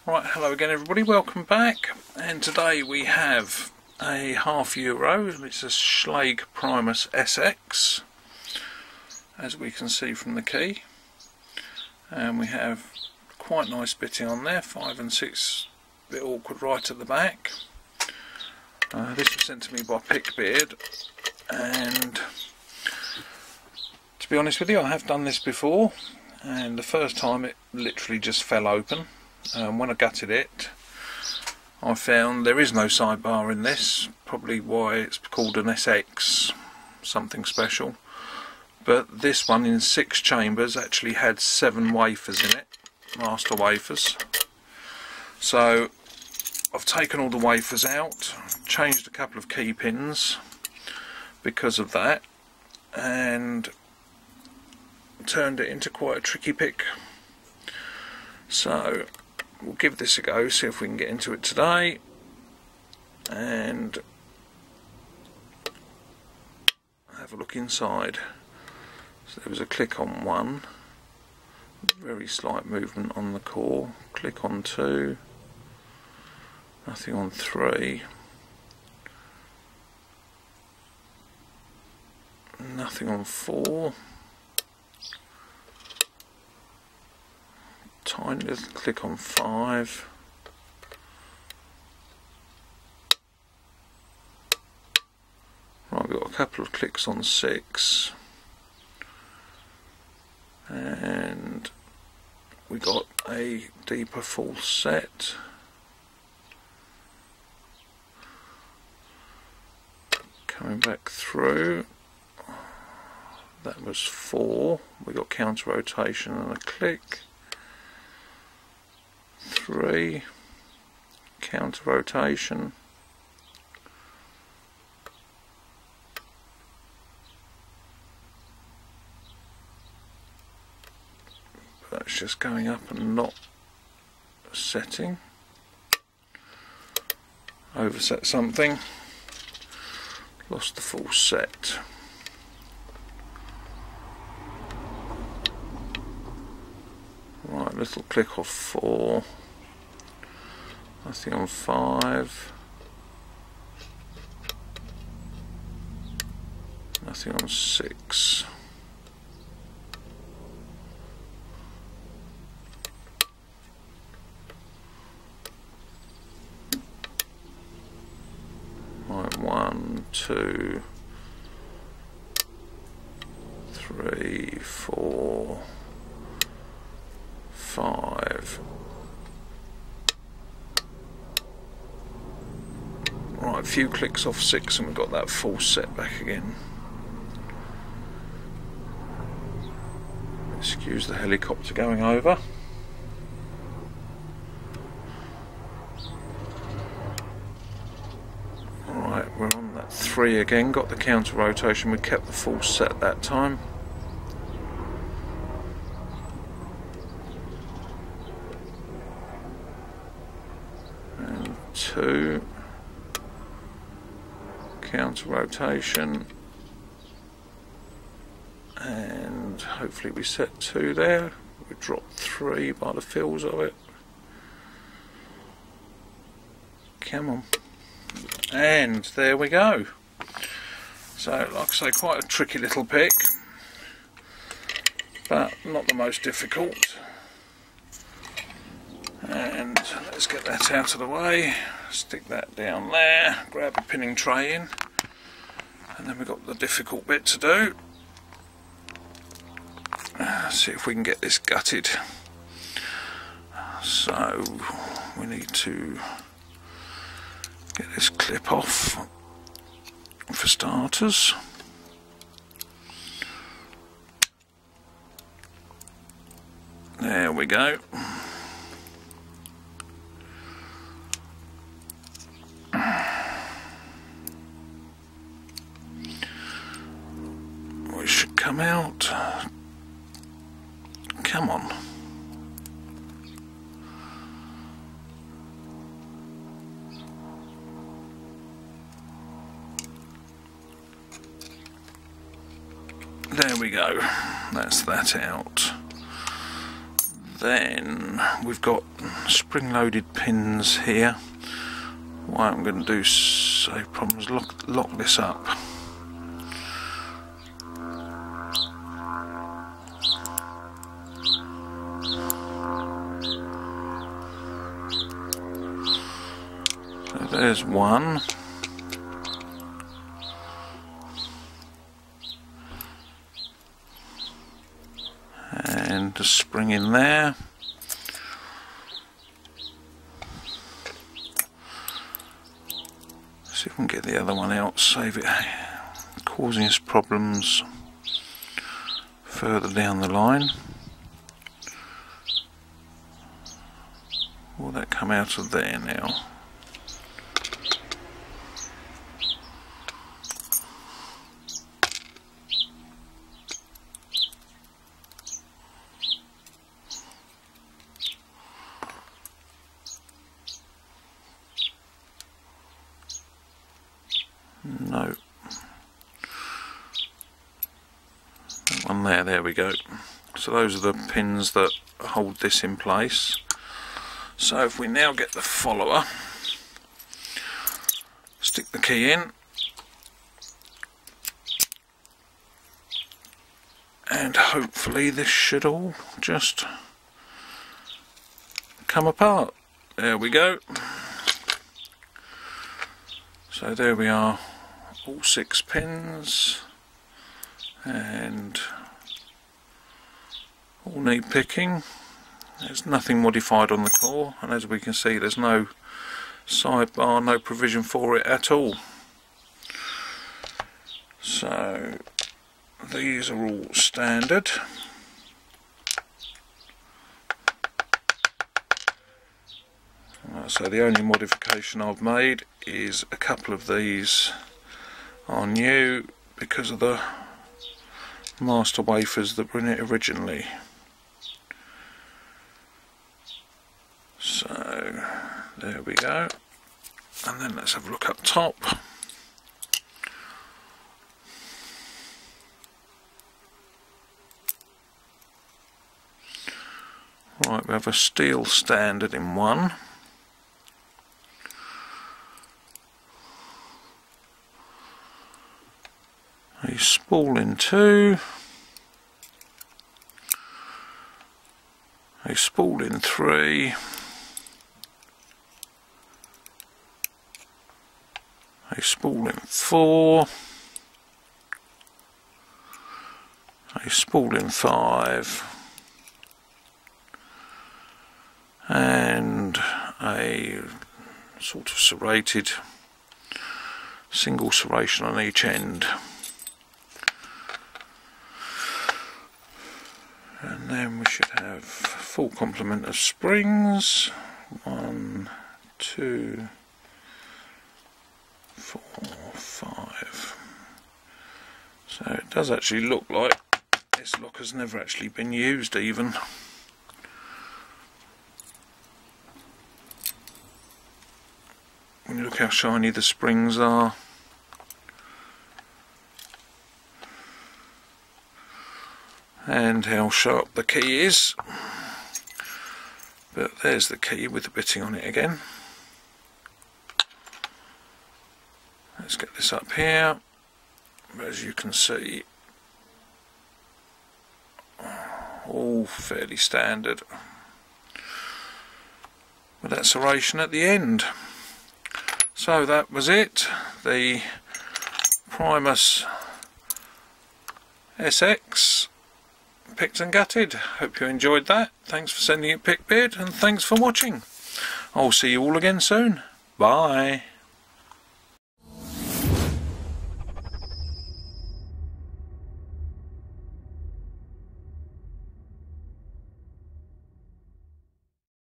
Right, hello again everybody, welcome back, and today we have a €0.5. It's a Schlage Primus SX, as we can see from the key, and we have quite nice bitting on there, 5 and 6, a bit awkward right at the back. This was sent to me by Pickbeard, and to be honest with you, I have done this before, and the first time it literally just fell open. When I gutted it, I found there is no sidebar in this, probably why it's called an SX, something special. But this one in 6 chambers actually had 7 wafers in it, master wafers. So I've taken all the wafers out, changed a couple of key pins because of that, and turned it into quite a tricky pick. So we'll give this a go, see if we can get into it today, and have a look inside. So there was a click on 1, very slight movement on the core, click on 2, nothing on 3, nothing on 4, tiny little click on 5, right, we've got a couple of clicks on 6, and we got a deeper full set, coming back through. That was 4, we got counter rotation and a click. 3, counter rotation, that's just going up and not setting. Overset something, lost the full set. Right, little click off 4, nothing on 5, nothing on 6, right, 1, 2, 3, 4, 5. Right, a few clicks off 6 and we've got that full set back again. Excuse the helicopter going over. Alright, we're on that 3 again, got the counter rotation, we kept the full set that time. And 2, counter rotation, and hopefully we set 2 there. We dropped 3 by the feels of it. Come on. And there we go. So like I say, quite a tricky little pick, but not the most difficult. And let's get that out of the way, stick that down there, grab a pinning tray in, and then we've got the difficult bit to do. See if we can get this gutted. So we need to get this clip off for starters. There we go. We should come out. Come on. There we go. That's that out. Then we've got spring-loaded pins here. What I'm going to do is save problems, lock this up. So there's one. And the spring in there. See if we can get the other one out, save it causing us problems further down the line. Will that come out of there now? No. That one there we go. So those are the pins that hold this in place. So if we now get the follower, stick the key in, and hopefully this should all just come apart. There we go. So there we are, all 6 pins, and all need picking. There's nothing modified on the core, and as we can see there's no sidebar, no provision for it at all. So these are all standard. So the only modification I've made is a couple of these are new because of the master wafers that were in it originally. So there we go, and then let's have a look up top. Right, we have a steel standard in one. A spool in 2, a spool in 3, a spool in 4, a spool in 5, and a sort of serrated single serration on each end. And then we should have a full complement of springs. 1, 2, 4, 5. So it does actually look like this lock has never actually been used even. When you look how shiny the springs are. And how sharp the key is. But there's the key with the bitting on it again. Let's get this up here. As you can see, all fairly standard with that serration at the end. So that was it, the Primus SX picked and gutted. Hope you enjoyed that. Thanks for sending it, Pickbeard, and thanks for watching. I'll see you all again soon. Bye.